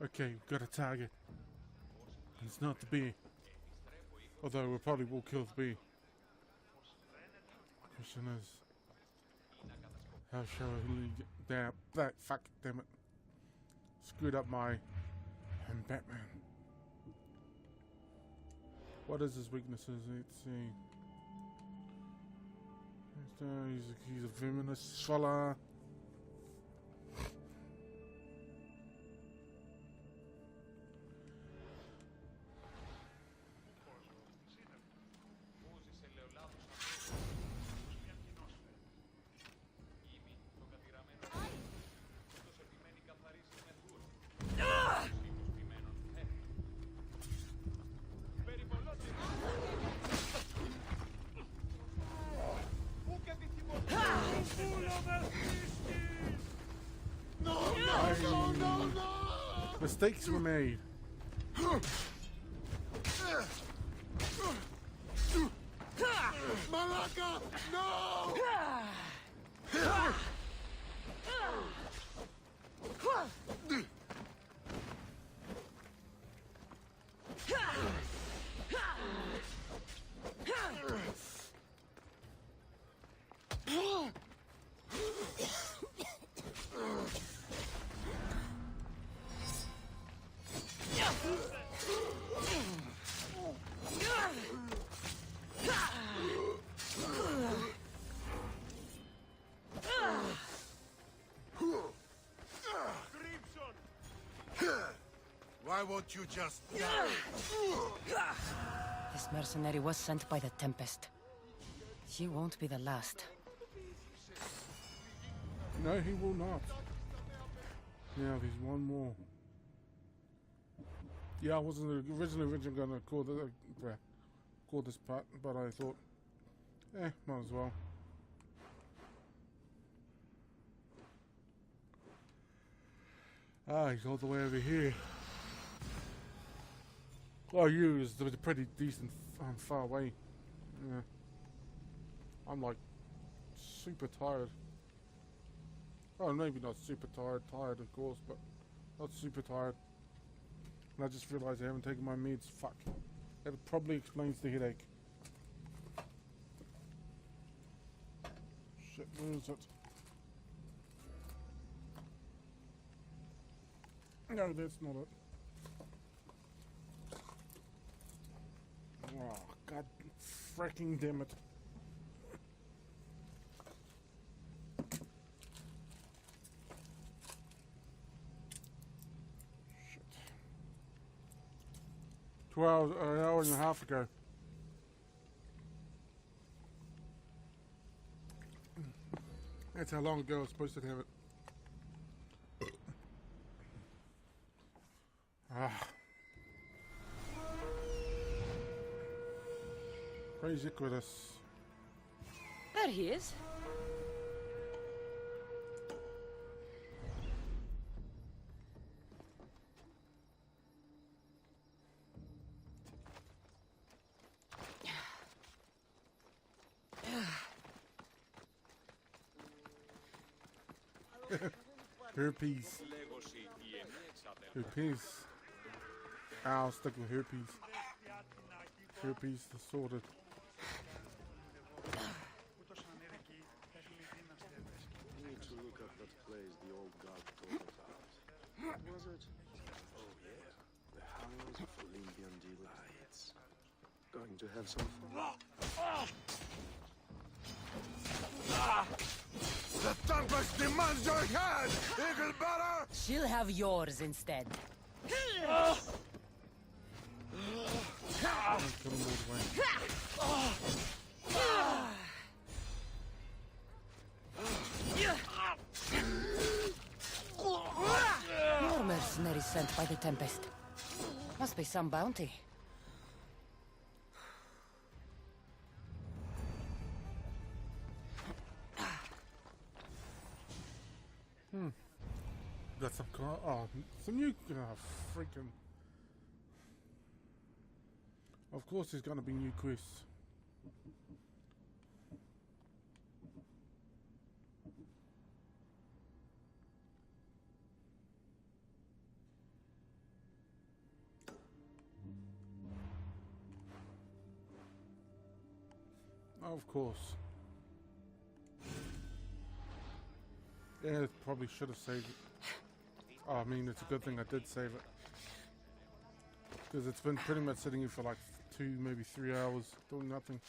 Okay, we've got a target. And it's not the bee. Although we probably will kill the bee. Question is, how shall we get that? Fuck, damn it. Screwed up my Batman. What is his weaknesses? Let's see. He's a feminist fella. No! Mistakes were made. Malaka! No! Why won't you just die? This mercenary was sent by the Tempest. She won't be the last. No, he will not. Now there's one more. Yeah, I wasn't originally going to call this part, but I thought, might as well. Ah, he's all the way over here. Well, you is pretty decent, far away. Yeah. I'm like super tired. Oh, maybe not super tired. Tired, of course, but not super tired. And I just realised I haven't taken my meds. Fuck. That probably explains the headache. Shit, where is it? No, that's not it. Oh, god freaking damn it. Shit. 2 hours, an hour and a half ago. That's how long ago I was supposed to have it. Crazy Quiddus. There he is. Herpes. Herpes. I'll stick with herpes. Herpes sorted. We need to look up that place the old guard told us about. What was it? Oh yeah, the House of Olympian Delights. Going to have some fun. The Tempest demands your head, Eagle Bearer! She'll have yours instead. More mercenaries sent by the Tempest. Must be some bounty. Got some some new freaking. Of course, there's gonna be new quests. Of course. Yeah, probably should have saved it. Oh, I mean, it's a good thing I did save it. Because it's been pretty much sitting here for like 2, maybe 3 hours, doing nothing.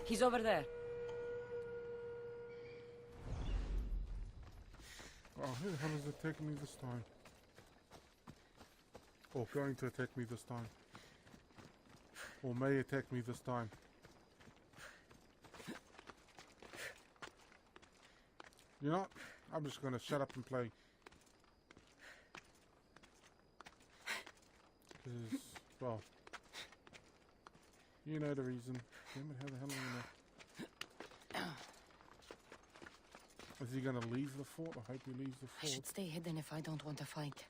He's over there. Oh, who the hell is it taking me this time? Or going to attack me this time? Or may attack me this time? You know what? I'm just gonna shut up and play. Because, well, you know the reason. Damn it, how the hell am I gonna... Is he gonna leave the fort? I hope he leaves the I fort. should stay hidden if I don't want to fight.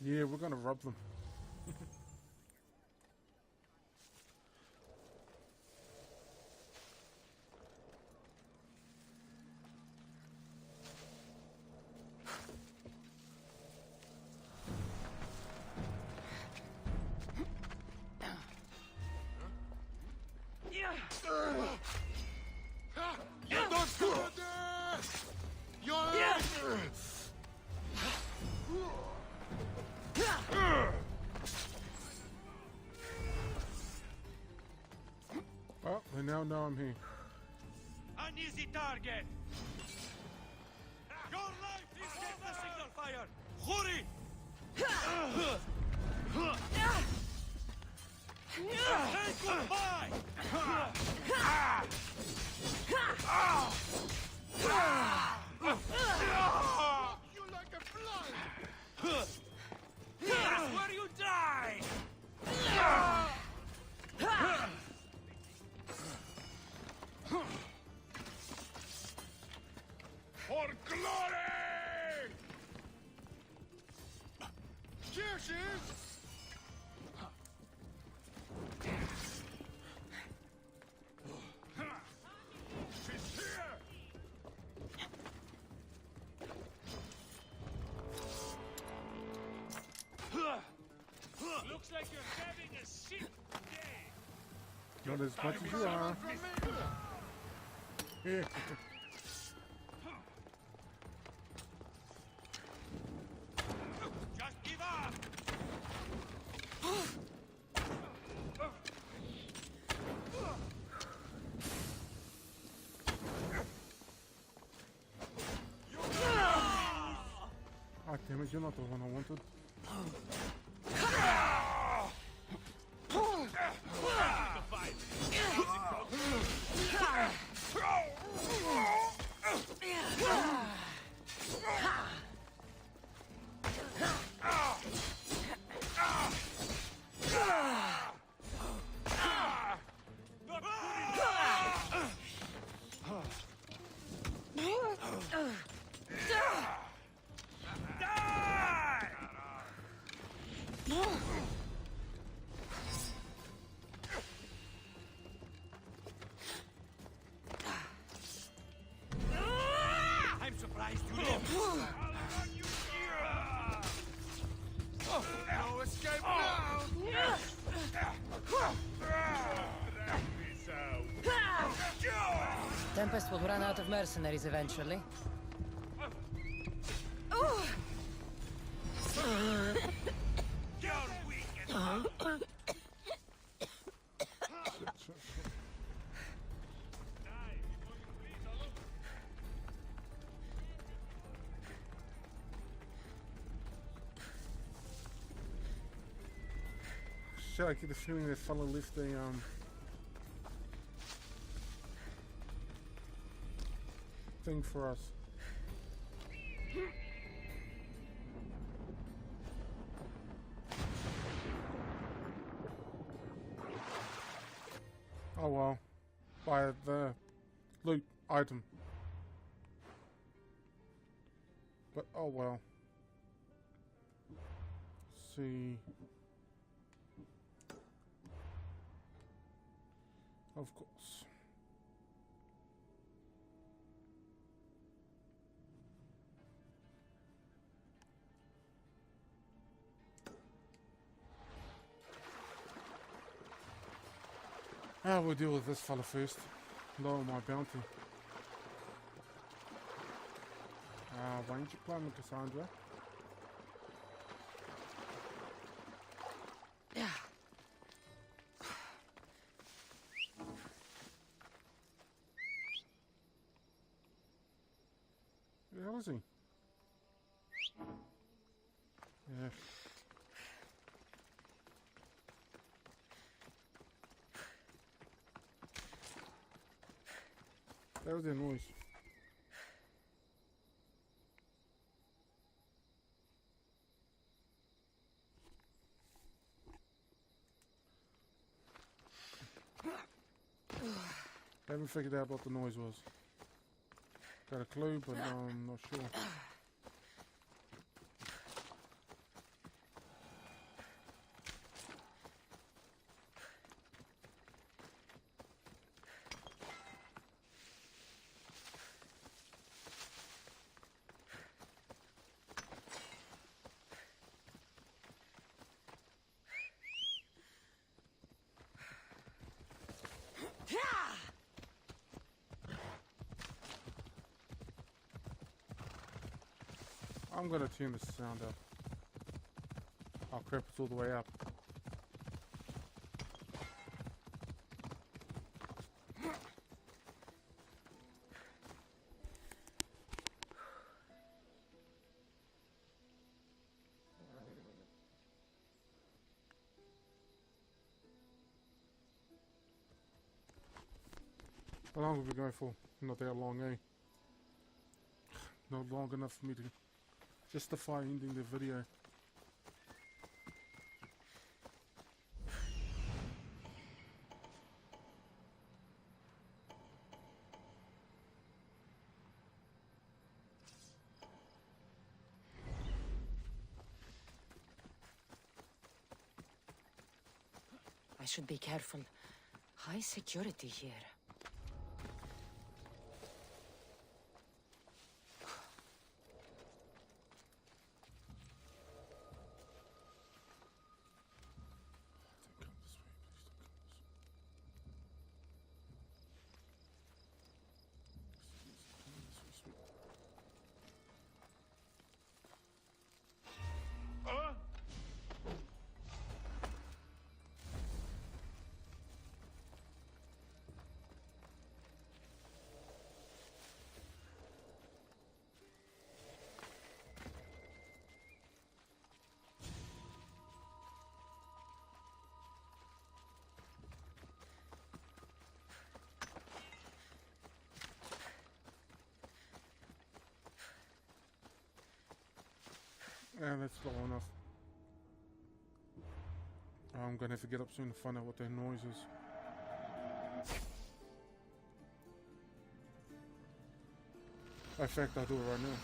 Yeah, we're gonna rob them. Well, they now know I'm here. An easy target! Your life is in the signal fire! Hurry! Say goodbye! You like a fly! Here's where you die! For glory! Here she is! She's here! Looks like you're having a shit day! Not as much as you are. Here. Just give up! Ah, damn it, you're not the one I wanted. I'm surprised you live! No escape now! Tempest will run out of mercenaries eventually. You're weak and Shit, I get the feeling this fella left a thing for us. Oh well. Buy the loot item. But oh well. Let's see. Of course. We'll deal with this fella first. Lower my bounty. Why don't you climb, Cassandra? Where the hell is he? Yeah. That was the noise. I haven't figured out what the noise was. Got a clue, but I'm not sure. I'm gonna tune the sound up. Oh crap, it's all the way up. How long have we going for? Not that long, eh? Not long enough for me to justify ending the video. I should be careful. High security here. Yeah, that's low enough. I'm gonna have to get up soon to find out what that noise is. In fact, I'll do it right now.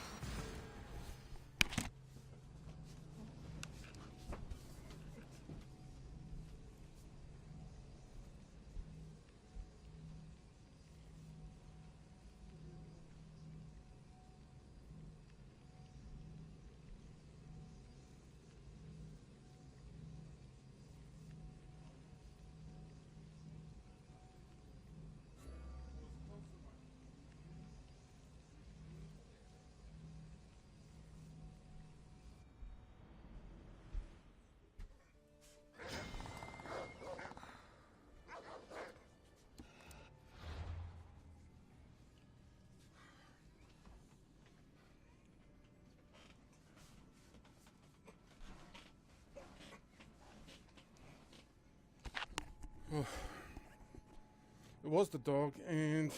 It was the dog, and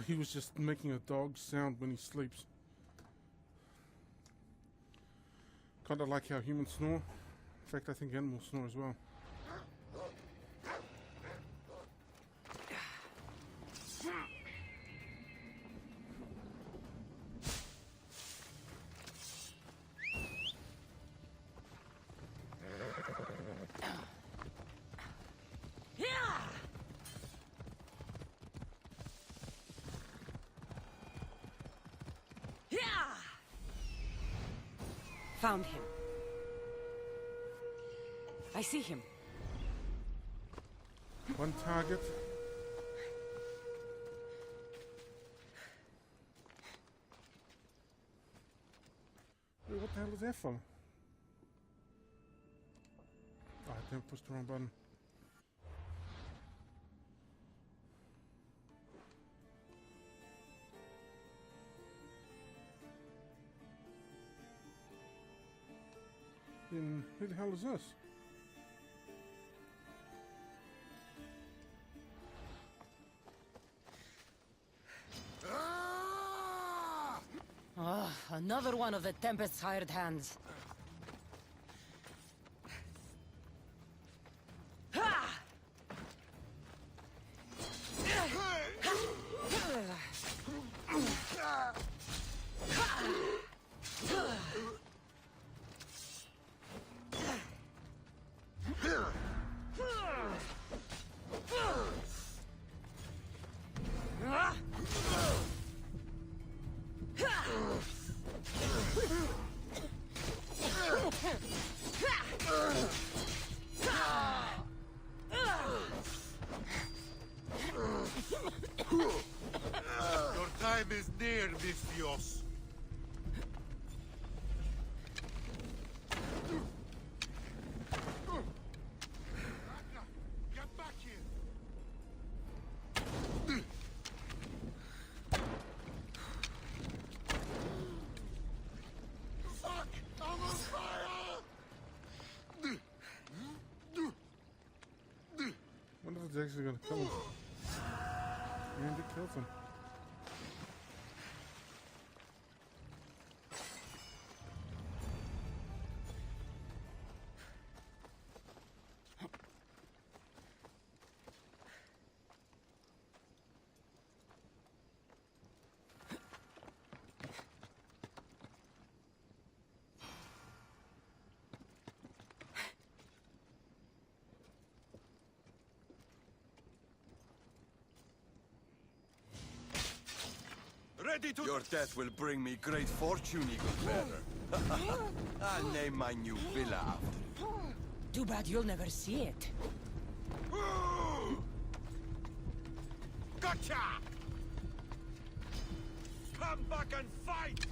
he was just making a dog sound when he sleeps. Kind of like how humans snore. In fact, I think animals snore as well. Found him. I see him. One target. Wait, what the hell is that from? Oh, I didn't push the wrong button. Then who the hell is this? Oh, another one of the Tempest's hired hands. Your time is near, Misthios. Get back here! Fuck! I'm on fire! Wonder if it's actually gonna kill him. And it kills him. Ready to... Your death will bring me great fortune, Eagle Bearer. I'll name my new villa after it. Too bad you'll never see it. Gotcha! Come back and fight!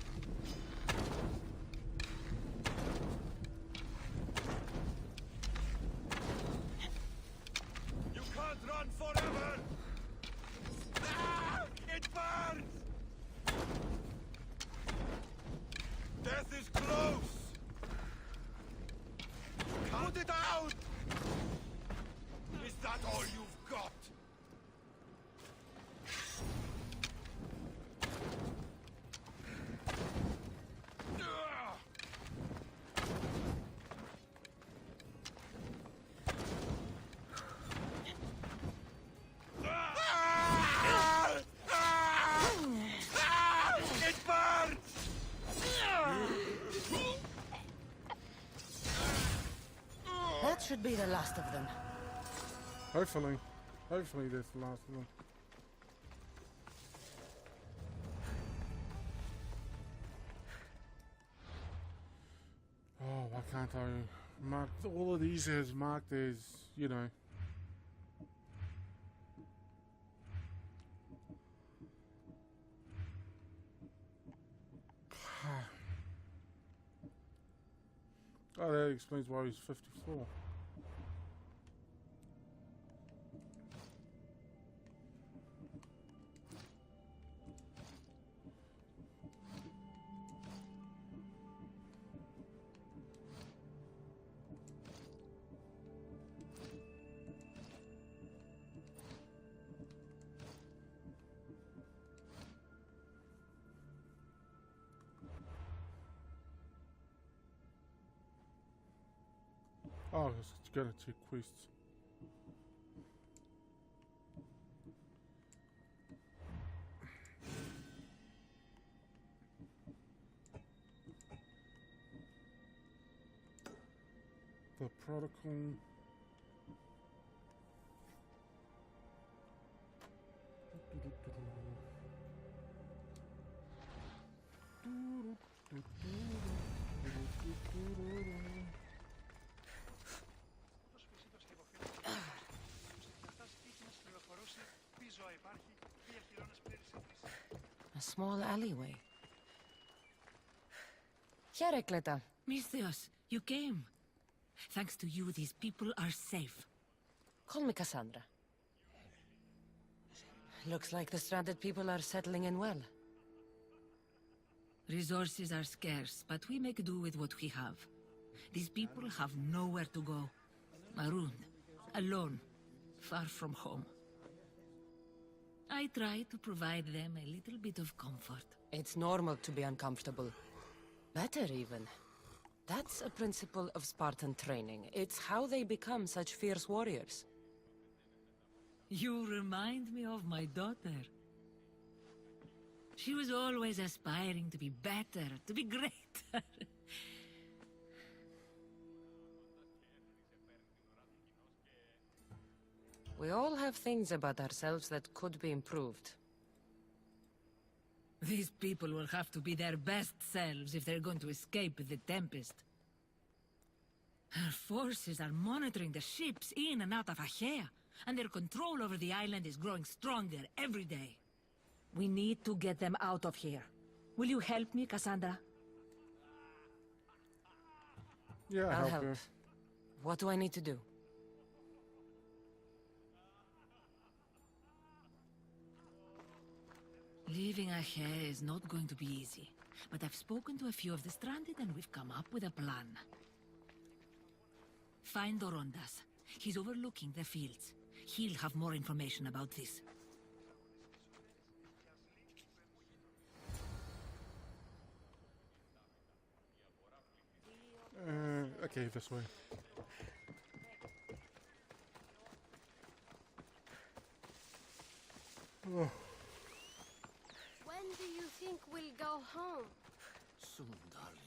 You can't run forever! Ah! It burns! Death is close! Put it out! Is that all you've got? It burns! That should be the last of them. Hopefully. Hopefully this the last of them. Oh, why can't I mark all of these as marked as, you know. Oh, that explains why he's 54. Oh, it's gonna take quests. The protocol. A small alleyway. Here, Cleta. Misthios, you came. Thanks to you, these people are safe. Call me Cassandra. Looks like the stranded people are settling in well. Resources are scarce, but we make do with what we have. These people have nowhere to go. Marooned, alone, far from home. I try to provide them a little bit of comfort. It's normal to be uncomfortable. Better even. That's a principle of Spartan training. It's how they become such fierce warriors. You remind me of my daughter. She was always aspiring to be better, to be greater. We all have things about ourselves that could be improved. These people will have to be their best selves if they're going to escape the Tempest. Our forces are monitoring the ships in and out of Achaea, and their control over the island is growing stronger every day. We need to get them out of here. Will you help me, Cassandra? Yeah, I'll help help. you. What do I need to do? Leaving Achaea is not going to be easy, but I've spoken to a few of the stranded and we've come up with a plan. Find Dorondas. He's overlooking the fields. He'll have more information about this. Okay, this way. Oh, When do you think we'll go home? Soon, darling.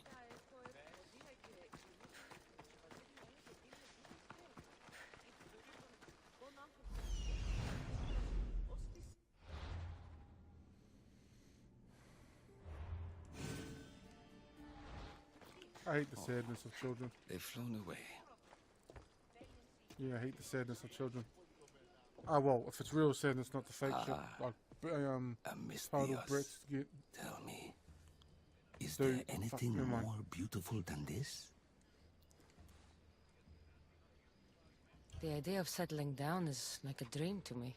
I hate the sadness of children. They've flown away. Yeah, I hate the sadness of children. Ah, well, if it's real sadness, not the fake shit. Like, total Misthios, Brits get. tell me, is Dude, there anything fuck, never mind. more beautiful than this? The idea of settling down is like a dream to me.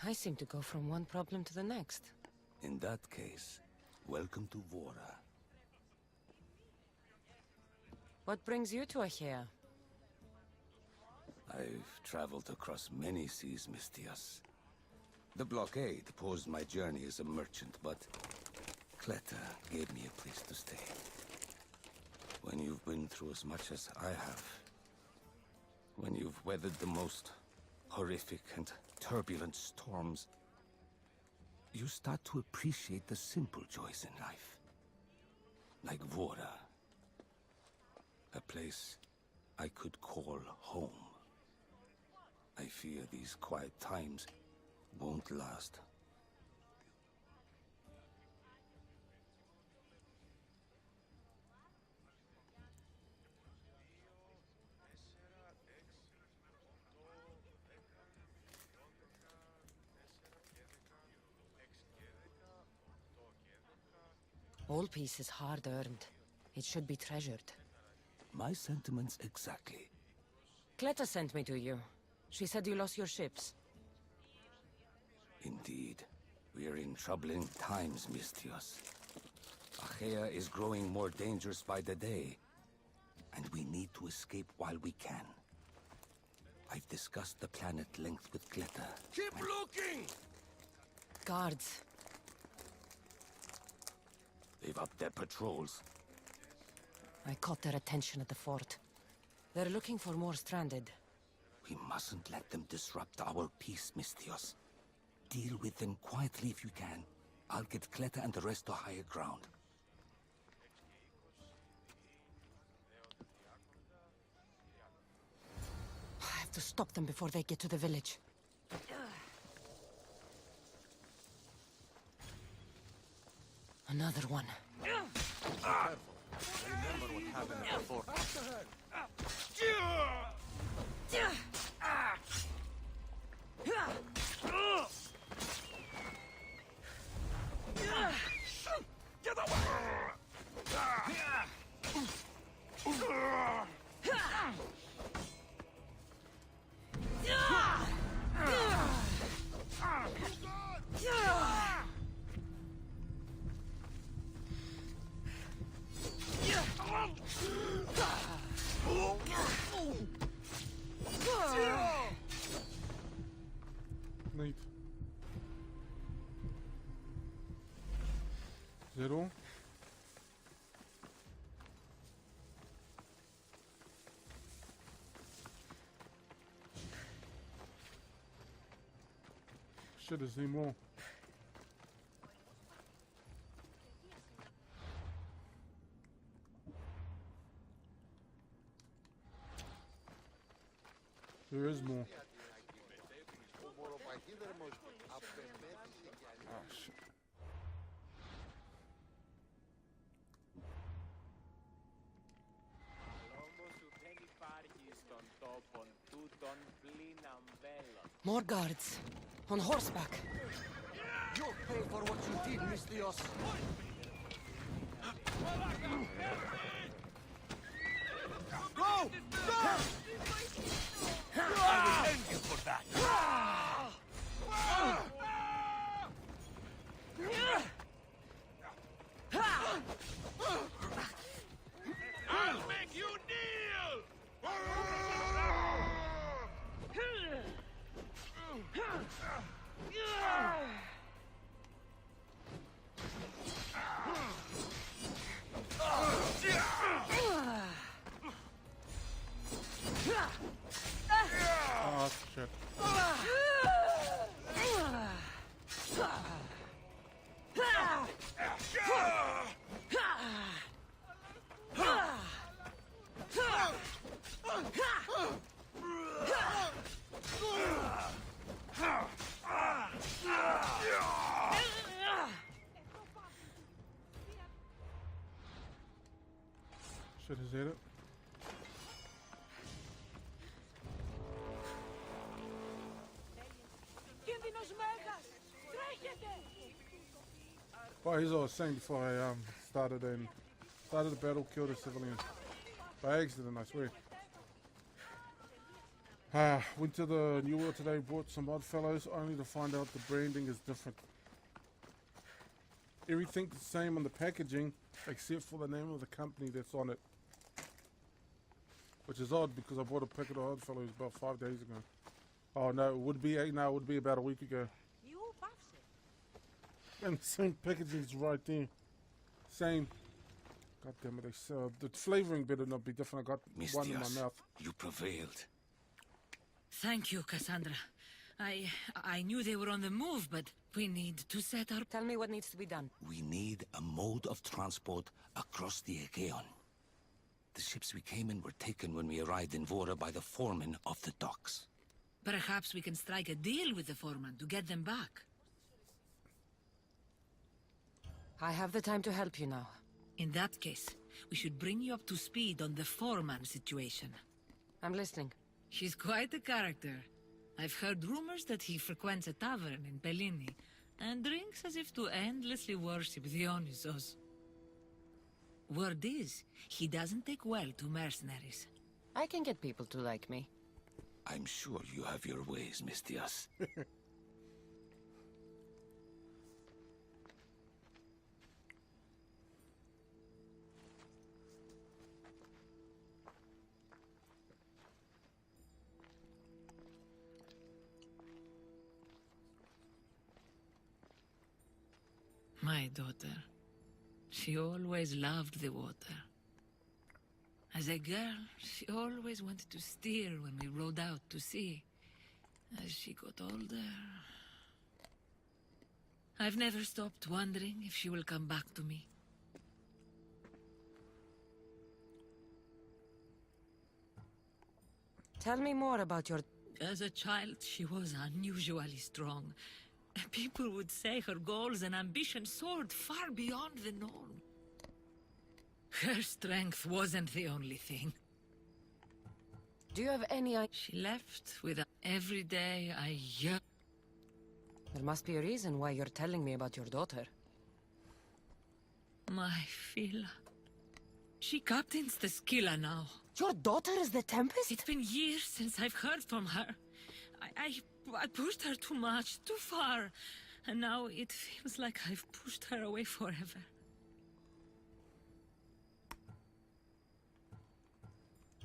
I seem to go from one problem to the next. In that case, welcome to Vora. What brings you to Achaea? I've traveled across many seas, Misthios. The blockade paused my journey as a merchant, but Cleta gave me a place to stay. When you've been through as much as I have, when you've weathered the most horrific and turbulent storms, you start to appreciate the simple joys in life. Like Vora. A place I could call home. I fear these quiet times won't last. All peace is hard-earned. It should be treasured. My sentiments exactly. Cleta sent me to you. She said you lost your ships. Indeed. We are in troubling times, Misthios. Achaea is growing more dangerous by the day, and we need to escape while we can. I've discussed the plan at length with Cleta. Keep looking! Guards. They've upped their patrols. I caught their attention at the fort. They're looking for more stranded. We mustn't let them disrupt our peace, Mistios. Deal with them quietly if you can. I'll get Kleta and the rest to higher ground. I have to stop them before they get to the village. Another one. Remember what happened before. Get away! Neat. Is that all? Shit, is there more? There is more. Oh shit. More guards. On horseback. You'll pay for what you did, Mistios. Go! Go! I will end you for that. I'll make you kneel! Oh shit. Shit, is that it? Well, as I was saying before I started the battle, killed a civilian. By accident, I swear. Went to the New World today, bought some odd fellows, only to find out the branding is different. Everything's the same on the packaging, except for the name of the company that's on it. Which is odd because I bought a packet of odd fellows about 5 days ago. Oh no, it would be about a week ago. And the same packaging's right there. Same. God damn it, the flavoring better not be different. I got one in my Mistios, mouth. you prevailed. Thank you, Cassandra. I knew they were on the move, but we need to set our... Tell me what needs to be done. We need a mode of transport across the Aegean. The ships we came in were taken when we arrived in Vora by the foreman of the docks. Perhaps we can strike a deal with the foreman to get them back. I have the time to help you now. In that case, we should bring you up to speed on the foreman situation. I'm listening. He's quite a character. I've heard rumors that he frequents a tavern in Bellini and drinks as if to endlessly worship Dionysos. Word is, he doesn't take well to mercenaries. I can get people to like me. I'm sure you have your ways, Mistios. My daughter. She always loved the water. As a girl, she always wanted to steer when we rode out to sea. As she got older, I've never stopped wondering if she will come back to me. Tell me more about your... As a child, she was unusually strong. People would say her goals and ambitions soared far beyond the norm. Her strength wasn't the only thing. Do you have any idea? She left with every day I yearn. There must be a reason why you're telling me about your daughter. My Fila. She captains the Skilla now. Your daughter is the Tempest? It's been years since I've heard from her. I pushed her too much, too far. And now it feels like I've pushed her away forever.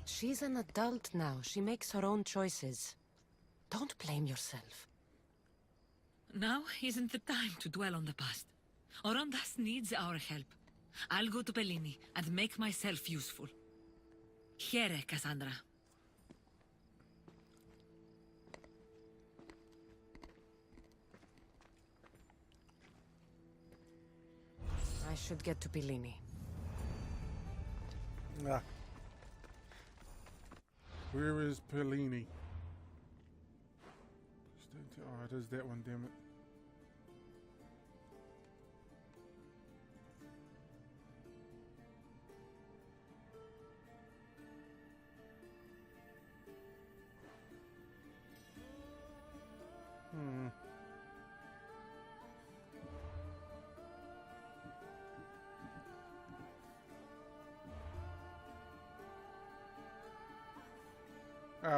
She's an adult now. She makes her own choices. Don't blame yourself. Now isn't the time to dwell on the past. Orondas needs our help. I'll go to Bellini and make myself useful. Here, Cassandra. I should get to Bellini. Ah. Where is Bellini? Oh, it is that one, damn it.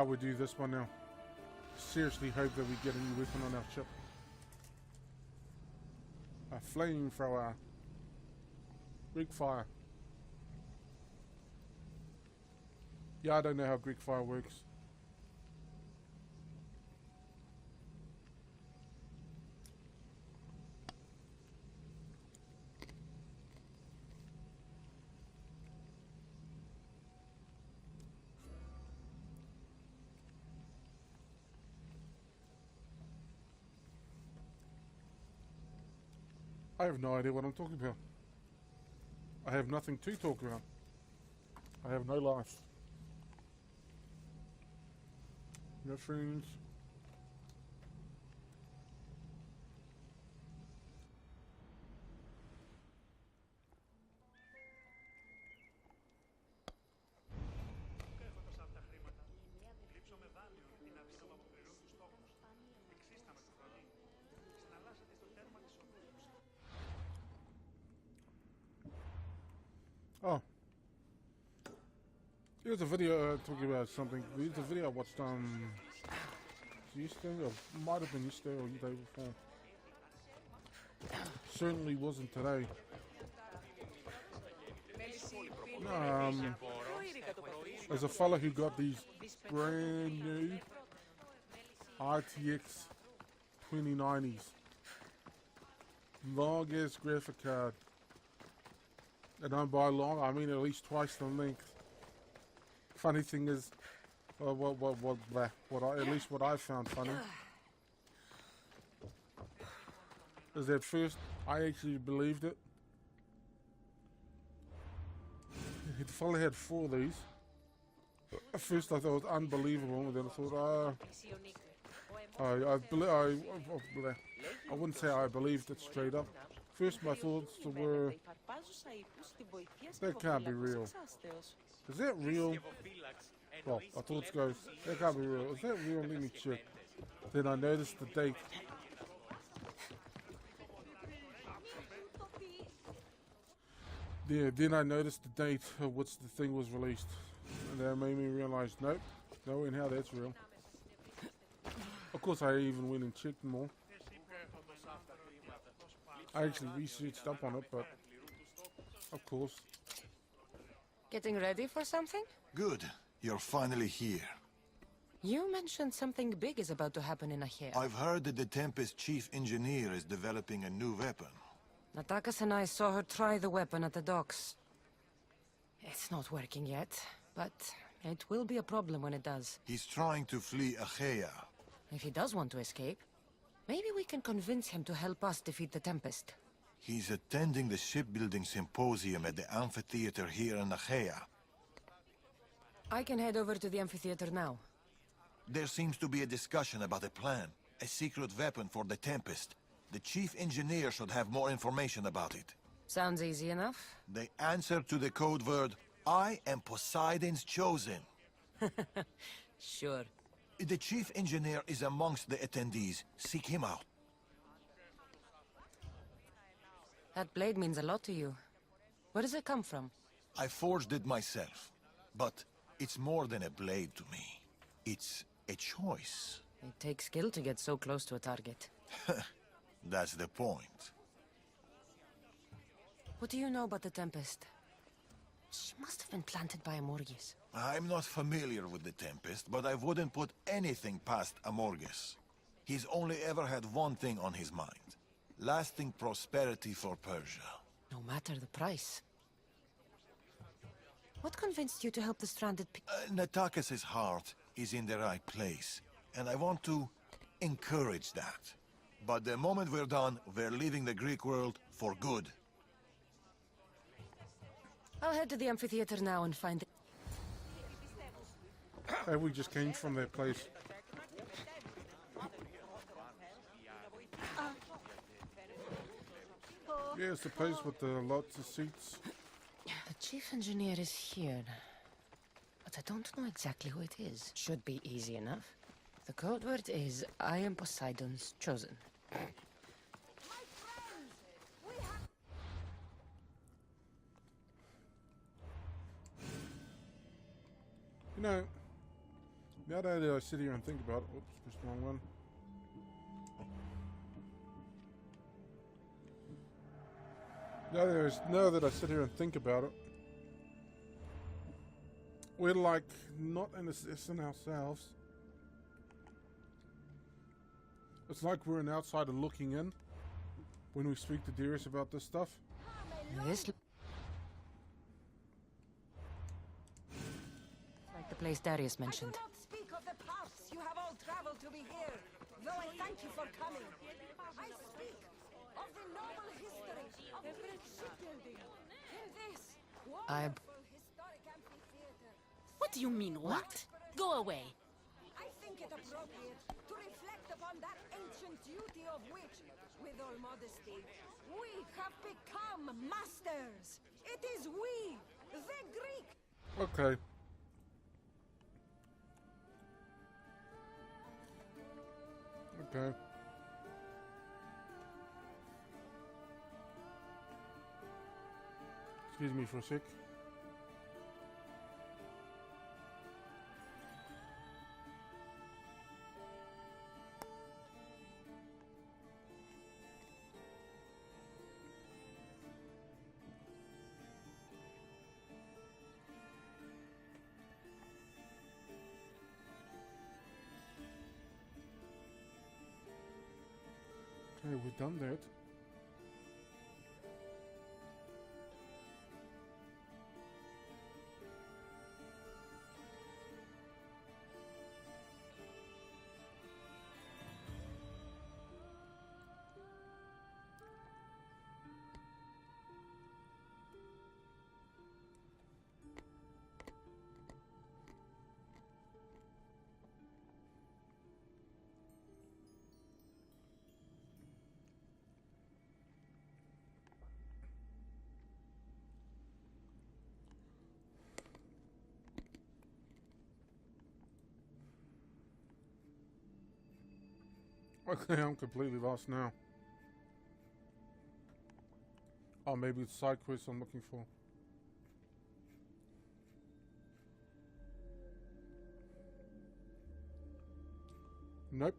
We do this one now. Seriously hope that we get a new weapon on our ship. A flamethrower. Greek fire. Yeah, I don't know how Greek fire works. I have no idea what I'm talking about. I have nothing to talk about. I have no life. No friends. Oh. Here's a video talking about something. Here's a video I watched yesterday, or might have been yesterday or the day before. Certainly wasn't today. There's a fella who got these brand new RTX 2090s. Long ass graphic card. And I by long, I mean at least twice the length. Funny thing is, at least what I found funny is that first I actually believed it. The fella had 4 of these. At first I thought it was unbelievable, and then I thought, I wouldn't say I believed it straight up. First my thoughts were, that can't be real. Is that real? Well, my thoughts go, that can't be real. Is that real? Let me check. Then I noticed the date. Yeah, then I noticed the date of which the thing was released. And that made me realize, nope, no in how that's real. Of course I even went and checked more. I actually researched up on it, but of course. Getting ready for something? Good. You're finally here. You mentioned something big is about to happen in Achaea. I've heard that the Tempest chief engineer is developing a new weapon. Natakas and I saw her try the weapon at the docks. It's not working yet. But it will be a problem when it does. He's trying to flee Achaea. If he does want to escape, maybe we can convince him to help us defeat the Tempest. He's attending the shipbuilding symposium at the amphitheater here in Achaea. I can head over to the amphitheater now. There seems to be a discussion about a plan, a secret weapon for the Tempest. The chief engineer should have more information about it. Sounds easy enough. The answer to the code word, I am Poseidon's chosen. Sure. The chief engineer is amongst the attendees. Seek him out. That blade means a lot to you. Where does it come from? I forged it myself. But it's more than a blade to me. It's a choice. It takes skill to get so close to a target. That's the point. What do you know about the Tempest? She must have been planted by Amorges. I'm not familiar with the Tempest, but I wouldn't put anything past Amorges. He's only ever had one thing on his mind. Lasting prosperity for Persia. No matter the price. What convinced you to help the stranded Natakis' heart is in the right place, and I want to encourage that. But the moment we're done, we're leaving the Greek world for good. I'll head to the amphitheater now and find the... Hey, we just came from that place. Yeah, it's the place with the lots of seats. The chief engineer is here. But I don't know exactly who it is. Should be easy enough. The code word is, I am Poseidon's chosen. You know, now that I sit here and think about it, oops, pushed the wrong one. Now that I sit here and think about it, we're like not an assassin ourselves. It's like we're an outsider looking in when we speak to Darius about this stuff. This... like the place Darius mentioned. I do not speak of the paths you have all traveled to be here, though I thank you for coming. I speak of the noble history of Greek shipbuilding in this wonderful historic amphitheater. What do you mean, what? Go away. I think it appropriate to reflect upon that ancient duty of which, with all modesty, we have become masters. It is we, the Greek. Okay. Okay. Excuse me for a sec. Okay, we've done that. Okay, I'm completely lost now. Oh, maybe it's side quest I'm looking for. Nope.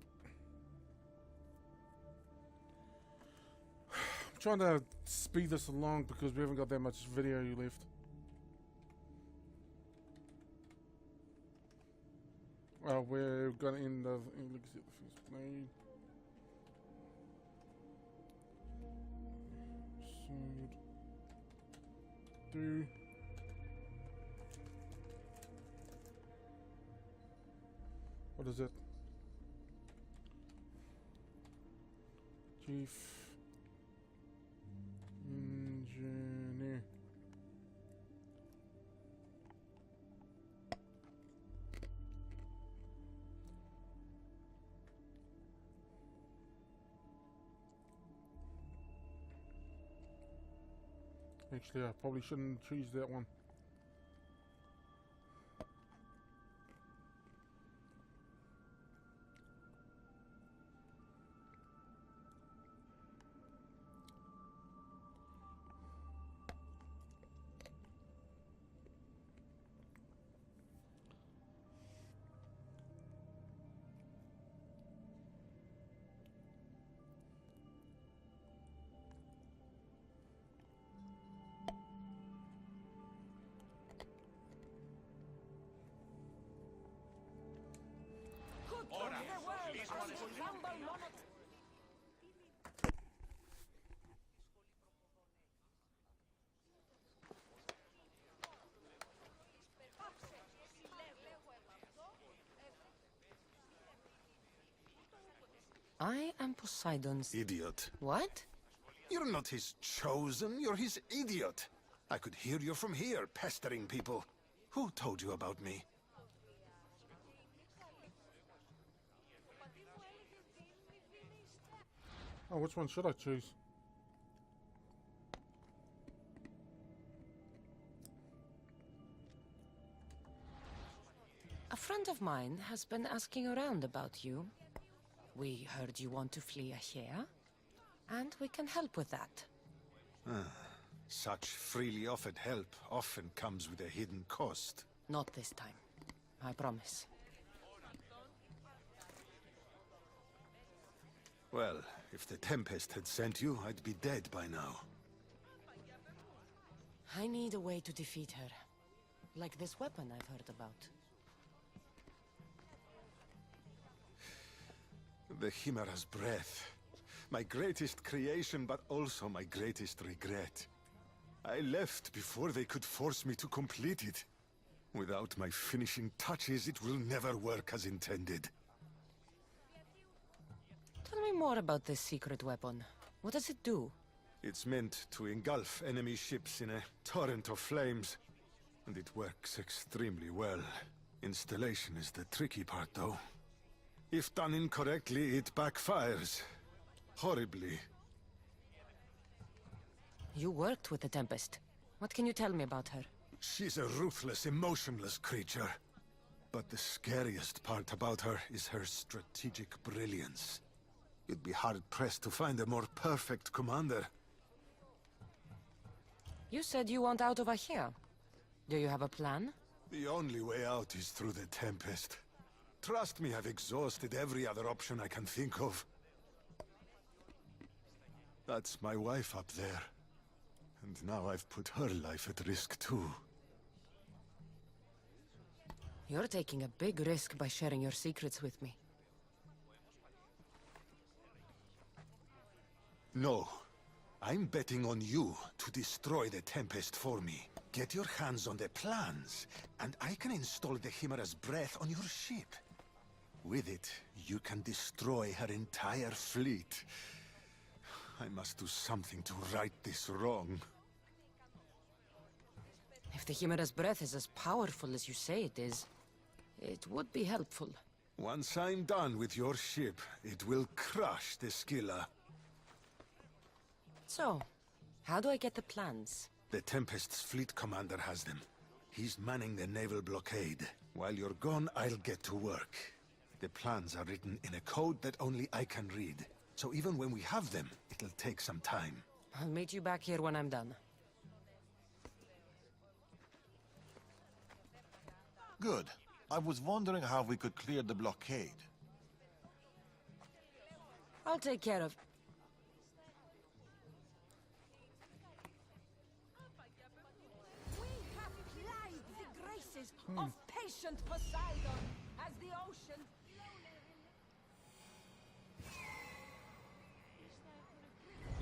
I'm trying to speed this along because we haven't got that much video left. Well, we're gonna end the first blade. Sword. Do. What is it? Chief Engineer. Actually, I probably shouldn't choose that one. I am Poseidon's... Idiot. What? You're not his chosen, you're his idiot. I could hear you from here, pestering people. Who told you about me? Oh, which one should I choose? A friend of mine has been asking around about you. We heard you want to flee Achaea, and we can help with that. Such freely offered help often comes with a hidden cost. Not this time. I promise. Well, if the Tempest had sent you, I'd be dead by now. I need a way to defeat her. Like this weapon I've heard about. The Chimera's breath. My greatest creation, but also my greatest regret. I left before they could force me to complete it. Without my finishing touches, it will never work as intended. Tell me more about this secret weapon. What does it do? It's meant to engulf enemy ships in a torrent of flames. And it works extremely well. Installation is the tricky part, though. If done incorrectly, it backfires. Horribly. You worked with the Tempest. What can you tell me about her? She's a ruthless, emotionless creature. But the scariest part about her is her strategic brilliance. You'd be hard-pressed to find a more perfect commander. You said you want out of Achaea. Do you have a plan? The only way out is through the Tempest. Trust me, I've exhausted every other option I can think of. That's my wife up there. And now I've put her life at risk too. You're taking a big risk by sharing your secrets with me. No. I'm betting on you to destroy the Tempest for me. Get your hands on the plans, and I can install the Chimera's breath on your ship. With it, you can destroy her entire fleet. I must do something to right this wrong. If the Chimera's breath is as powerful as you say it is, it would be helpful. Once I'm done with your ship, it will crush the Scylla. So, how do I get the plans? The Tempest's fleet commander has them. He's manning the naval blockade. While you're gone, I'll get to work. The plans are written in a code that only I can read. So even when we have them, it'll take some time. I'll meet you back here when I'm done. Good. I was wondering how we could clear the blockade. I'll take care of... We have plied the graces of patient Poseidon as the ocean...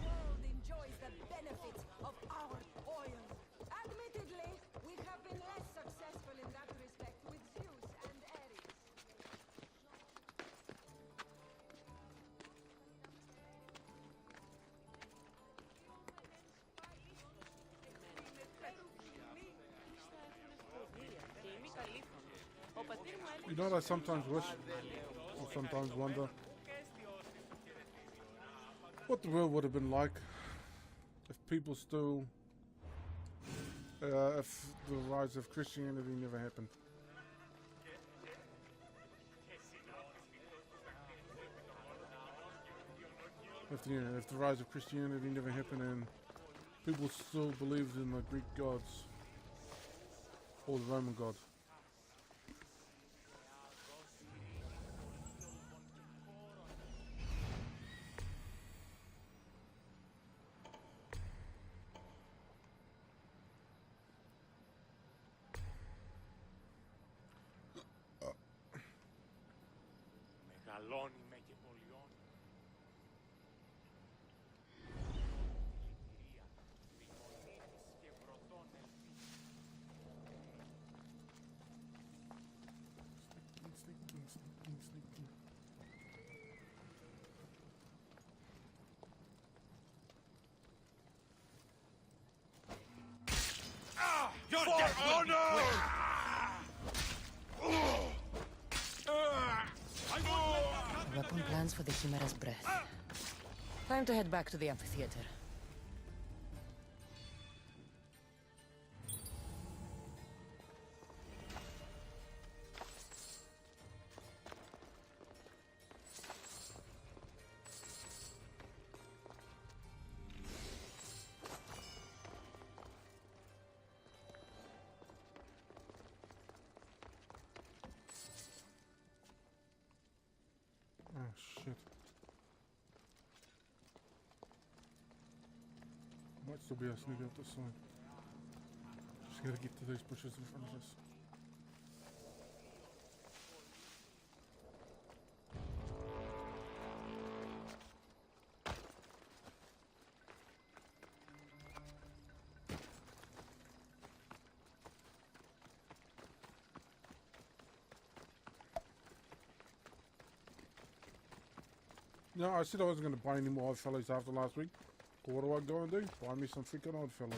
The world enjoys the benefits of our oil. Admittedly, we have been less successful in that respect with Zeus and Ares. You know what I sometimes wish, or sometimes wonder, what the world would have been like if people still, if the rise of Christianity never happened. If the rise of Christianity never happened and people still believed in the Greek gods or the Roman god. Μεγαλώνει με και πολιώνει. Your death will be quick. Weapon plans for the Chimera's breath. Time to head back to the amphitheater. Oh shit. Might still be a sneak out this side. Just gotta get to these bushes in front of us. No, I said I wasn't going to buy any more Oddfellows after last week. But what do I go and do? Buy me some freaking Oddfellows.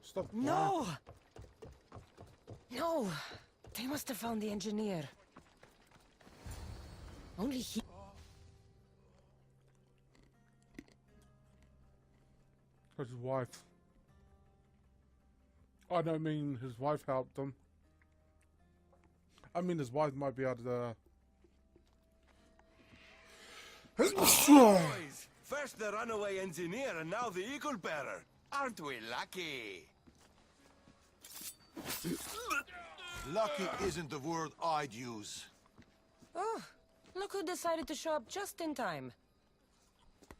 Stop. No! No! They must have found the engineer. Only he... His wife. I don't mean his wife helped him. I mean his wife might be able to... Boys, first the runaway engineer and now the eagle bearer. Aren't we lucky? Lucky isn't the word I'd use. Oh, look who decided to show up just in time.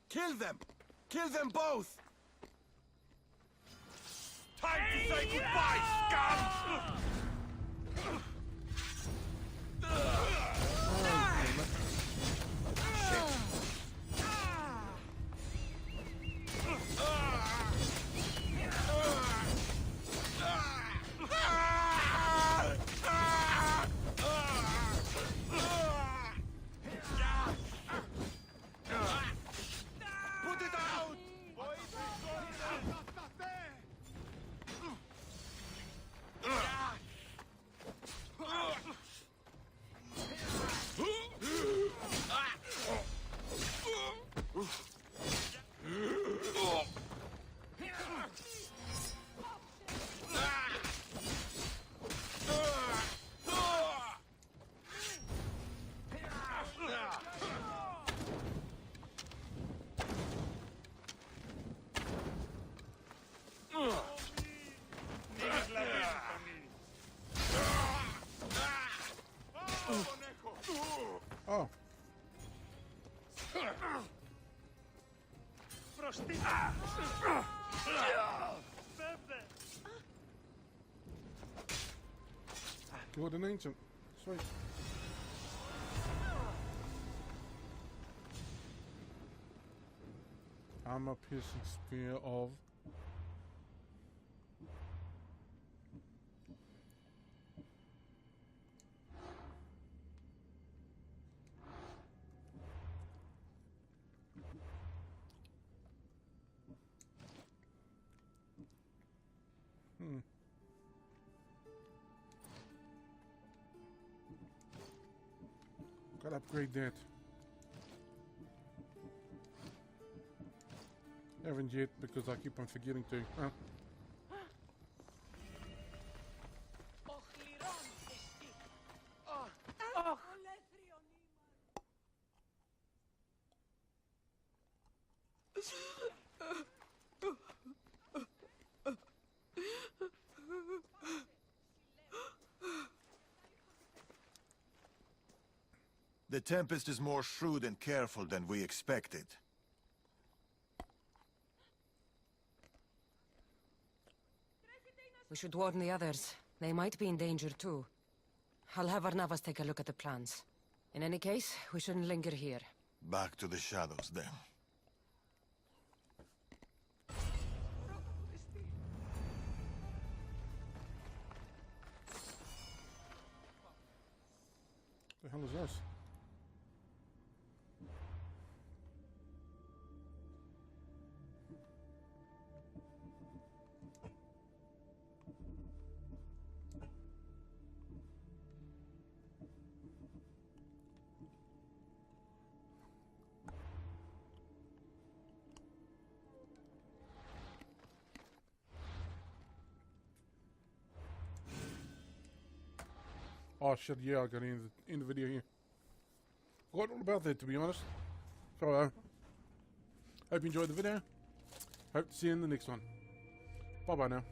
Kill them! Kill them both! Time to say goodbye, scum! Put it out! Oh. Killed an ancient. Sweet. Armor piercing spear of... Gotta upgrade that. Haven't yet because I keep on forgetting to. Huh? The Tempest is more shrewd and careful than we expected. We should warn the others. They might be in danger too. I'll have Arnavas take a look at the plans. In any case, we shouldn't linger here. Back to the shadows, then. The hell is this? Oh shit, yeah, I got in the video here. Forgot all about that, to be honest. So, hope you enjoyed the video. Hope to see you in the next one. Bye bye now.